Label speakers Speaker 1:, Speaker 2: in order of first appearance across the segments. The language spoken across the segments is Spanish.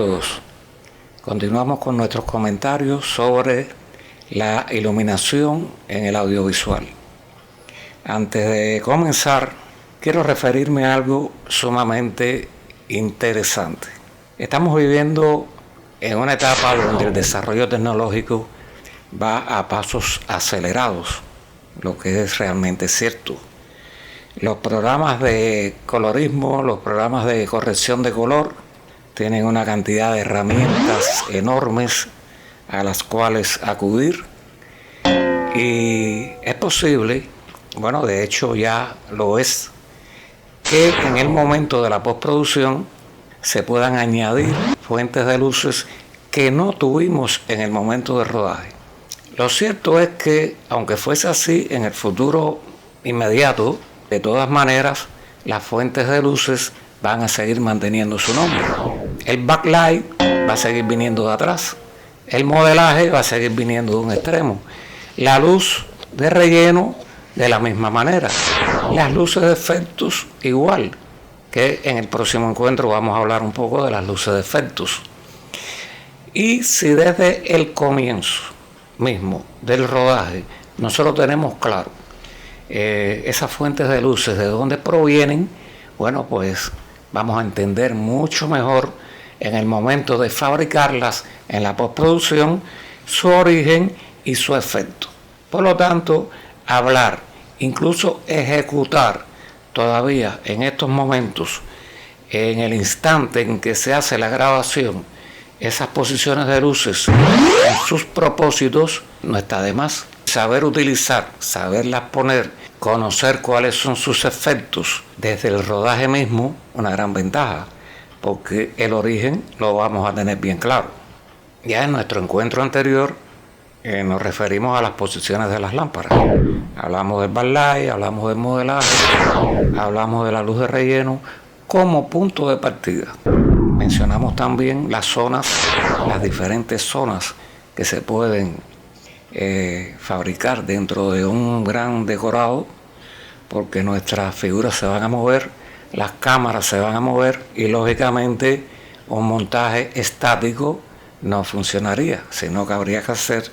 Speaker 1: todos. Continuamos con nuestros comentarios sobre la iluminación en el audiovisual. Antes de comenzar, quiero referirme a algo sumamente interesante. Estamos viviendo en una etapa donde el desarrollo tecnológico va a pasos acelerados, lo que es realmente cierto. Los programas de colorismo, los programas de corrección de color, tienen una cantidad de herramientas enormes a las cuales acudir y es posible, bueno, de hecho ya lo es, que en el momento de la postproducción se puedan añadir fuentes de luces que no tuvimos en el momento del rodaje. Lo cierto es que, aunque fuese así, en el futuro inmediato, de todas maneras, las fuentes de luces van a seguir manteniendo su nombre. El backlight va a seguir viniendo de atrás. El modelaje va a seguir viniendo de un extremo. La luz de relleno de la misma manera. Las luces de efectos igual, que en el próximo encuentro vamos a hablar un poco de las luces de efectos. Y si desde el comienzo mismo del rodaje nosotros tenemos claro esas fuentes de luces, de dónde provienen, bueno, pues vamos a entender mucho mejor en el momento de fabricarlas en la postproducción su origen y su efecto. Por lo tanto, hablar, incluso ejecutar todavía en estos momentos, en el instante en que se hace la grabación, esas posiciones de luces en sus propósitos, no está de más. Saber utilizar, saberlas poner, conocer cuáles son sus efectos desde el rodaje mismo, una gran ventaja, porque el origen lo vamos a tener bien claro. Ya en nuestro encuentro anterior nos referimos a las posiciones de las lámparas. Hablamos del backlight, hablamos del modelaje, hablamos de la luz de relleno como punto de partida. Mencionamos también las zonas, las diferentes zonas que se pueden fabricar dentro de un gran decorado, porque nuestras figuras se van a mover, las cámaras se van a mover y lógicamente un montaje estático no funcionaría, sino que habría que hacer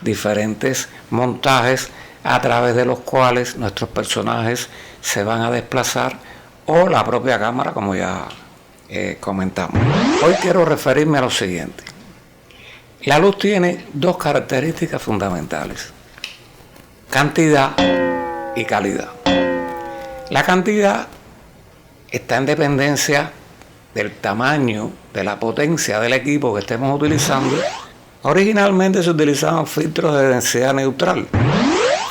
Speaker 1: diferentes montajes a través de los cuales nuestros personajes se van a desplazar o la propia cámara, como ya comentamos. Hoy quiero referirme a lo siguiente. La luz tiene dos características fundamentales: cantidad y calidad. La cantidad está en dependencia del tamaño, de la potencia del equipo que estemos utilizando. Originalmente se utilizaban filtros de densidad neutral,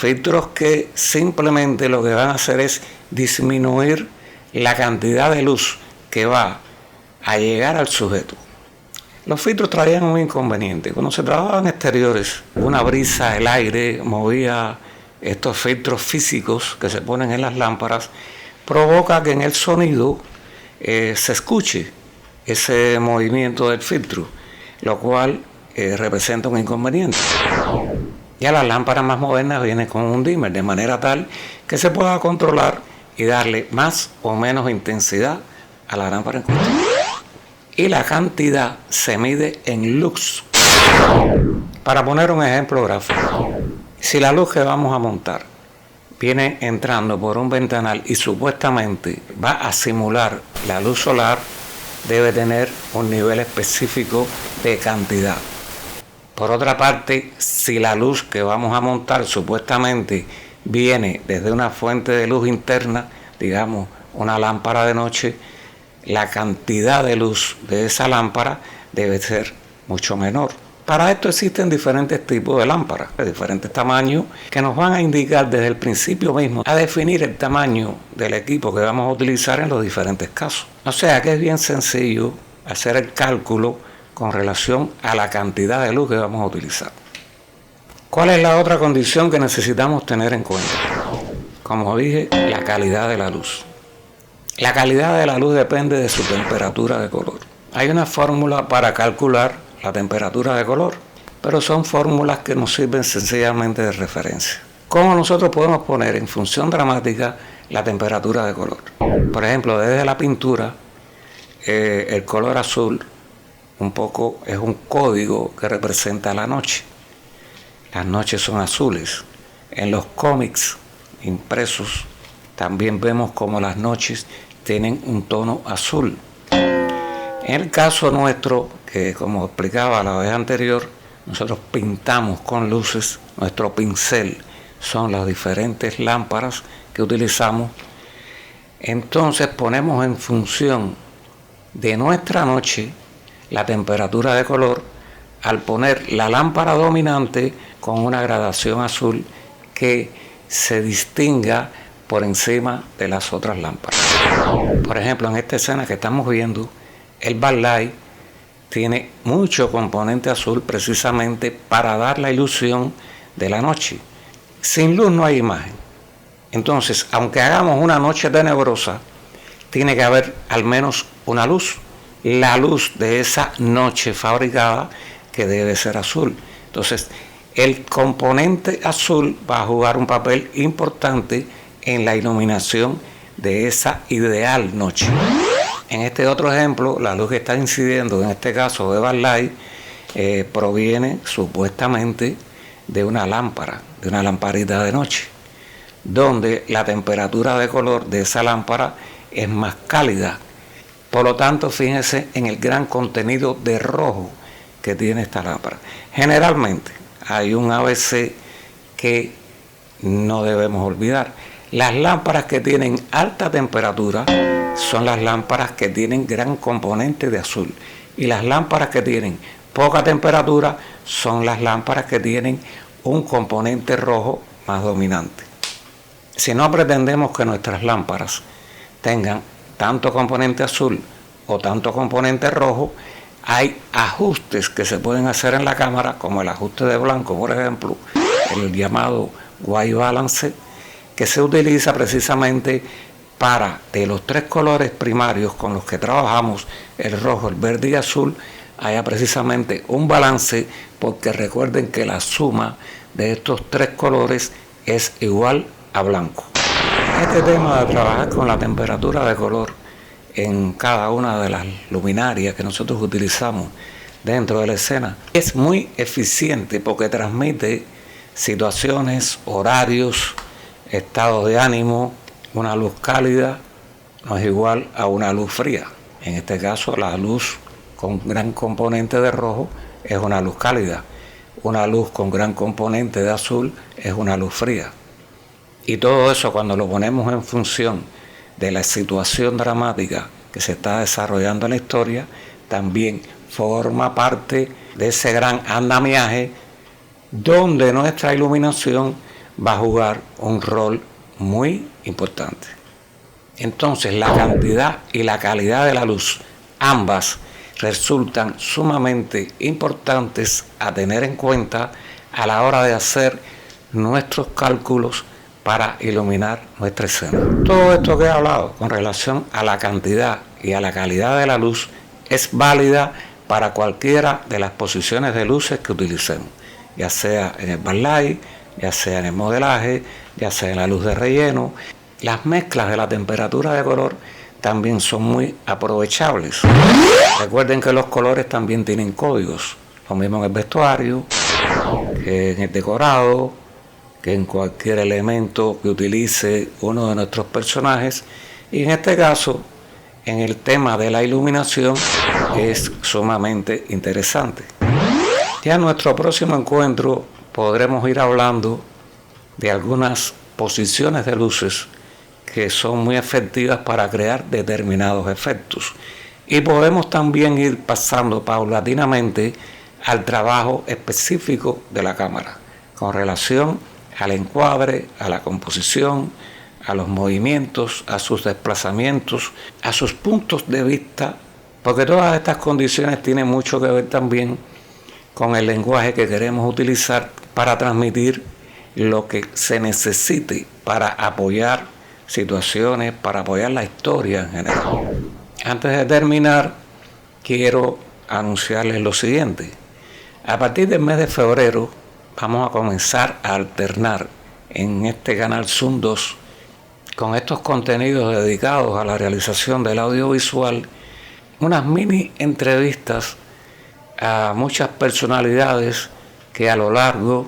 Speaker 1: filtros que simplemente lo que van a hacer es disminuir la cantidad de luz que va a llegar al sujeto. Los filtros traían un inconveniente. Cuando se trabajaba en exteriores, una brisa, el aire, movía estos filtros físicos que se ponen en las lámparas, provoca que en el sonido se escuche ese movimiento del filtro, lo cual representa un inconveniente. Ya las lámparas más modernas vienen con un dimmer, de manera tal que se pueda controlar y darle más o menos intensidad a la lámpara en cuestión. Y la cantidad se mide en lux. Para poner un ejemplo gráfico, si la luz que vamos a montar viene entrando por un ventanal y supuestamente va a simular la luz solar, debe tener un nivel específico de cantidad. Por otra parte, si la luz que vamos a montar supuestamente viene desde una fuente de luz interna, digamos una lámpara de noche, la cantidad de luz de esa lámpara debe ser mucho menor. Para esto existen diferentes tipos de lámparas, de diferentes tamaños, que nos van a indicar desde el principio mismo a definir el tamaño del equipo que vamos a utilizar en los diferentes casos. O sea que es bien sencillo hacer el cálculo con relación a la cantidad de luz que vamos a utilizar. ¿Cuál es la otra condición que necesitamos tener en cuenta? Como dije, la calidad de la luz. La calidad de la luz depende de su temperatura de color. Hay una fórmula para calcular la temperatura de color, pero son fórmulas que nos sirven sencillamente de referencia. ¿Cómo nosotros podemos poner en función dramática la temperatura de color? Por ejemplo, desde la pintura, el color azul un poco es un código que representa la noche. Las noches son azules. En los cómics impresos también vemos como las noches tienen un tono azul. En el caso nuestro, que como explicaba la vez anterior, nosotros pintamos con luces, nuestro pincel son las diferentes lámparas que utilizamos. Entonces ponemos en función de nuestra noche la temperatura de color al poner la lámpara dominante con una gradación azul que se distinga por encima de las otras lámparas. Por ejemplo, en esta escena que estamos viendo, el backlight tiene mucho componente azul precisamente para dar la ilusión de la noche. Sin luz no hay imagen. Entonces, aunque hagamos una noche tenebrosa, tiene que haber al menos una luz. La luz de esa noche fabricada que debe ser azul. Entonces, el componente azul va a jugar un papel importante en la iluminación de esa ideal noche. En este otro ejemplo, la luz que está incidiendo, en este caso de backlight, proviene supuestamente de una lámpara, de una lamparita de noche, donde la temperatura de color de esa lámpara es más cálida. Por lo tanto, fíjense en el gran contenido de rojo que tiene esta lámpara. Generalmente hay un ABC que no debemos olvidar. Las lámparas que tienen alta temperatura son las lámparas que tienen gran componente de azul. Y las lámparas que tienen poca temperatura son las lámparas que tienen un componente rojo más dominante. Si no pretendemos que nuestras lámparas tengan tanto componente azul o tanto componente rojo, hay ajustes que se pueden hacer en la cámara, como el ajuste de blanco, por ejemplo, el llamado white balance, que se utiliza precisamente para, de los tres colores primarios con los que trabajamos, el rojo, el verde y azul, haya precisamente un balance, porque recuerden que la suma de estos tres colores es igual a blanco. Este tema de trabajar con la temperatura de color en cada una de las luminarias que nosotros utilizamos dentro de la escena es muy eficiente porque transmite situaciones, horarios, estados de ánimo. Una luz cálida no es igual a una luz fría. En este caso, la luz con gran componente de rojo es una luz cálida. Una luz con gran componente de azul es una luz fría. Y todo eso, cuando lo ponemos en función de la situación dramática que se está desarrollando en la historia, también forma parte de ese gran andamiaje donde nuestra iluminación va a jugar un rol muy importante. Entonces, la cantidad y la calidad de la luz, ambas resultan sumamente importantes a tener en cuenta a la hora de hacer nuestros cálculos para iluminar nuestra escena. Todo esto que he hablado con relación a la cantidad y a la calidad de la luz es válida para cualquiera de las posiciones de luces que utilicemos, ya sea en el backlight, ya sea en el modelaje, ya sea en la luz de relleno. Las mezclas de la temperatura de color también son muy aprovechables. Recuerden que los colores también tienen códigos, lo mismo en el vestuario, que en el decorado, que en cualquier elemento que utilice uno de nuestros personajes. Y en este caso, en el tema de la iluminación, es sumamente interesante. Ya en nuestro próximo encuentro podremos ir hablando de algunas posiciones de luces que son muy efectivas para crear determinados efectos. Y podemos también ir pasando paulatinamente al trabajo específico de la cámara, con relación al encuadre, a la composición, a los movimientos, a sus desplazamientos, a sus puntos de vista, porque todas estas condiciones tienen mucho que ver también con el lenguaje que queremos utilizar para transmitir lo que se necesite para apoyar situaciones, para apoyar la historia en general. Antes de terminar, quiero anunciarles lo siguiente. A partir del mes de febrero vamos a comenzar a alternar en este canal Zoom 2 con estos contenidos dedicados a la realización del audiovisual unas mini entrevistas a muchas personalidades que a lo largo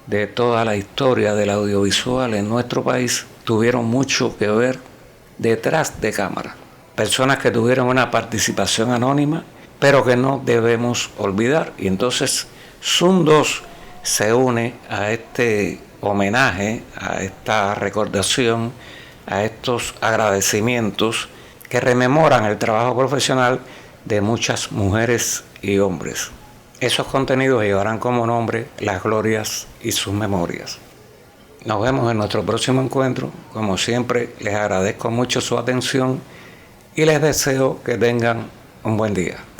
Speaker 1: de toda la historia del audiovisual en nuestro país tuvieron mucho que ver detrás de cámara. Personas que tuvieron una participación anónima, pero que no debemos olvidar. Y entonces Zoom 2 se une a este homenaje, a esta recordación, a estos agradecimientos que rememoran el trabajo profesional de muchas mujeres y hombres. Esos contenidos llevarán como nombre Las Glorias y sus Memorias. Nos vemos en nuestro próximo encuentro. Como siempre, les agradezco mucho su atención y les deseo que tengan un buen día.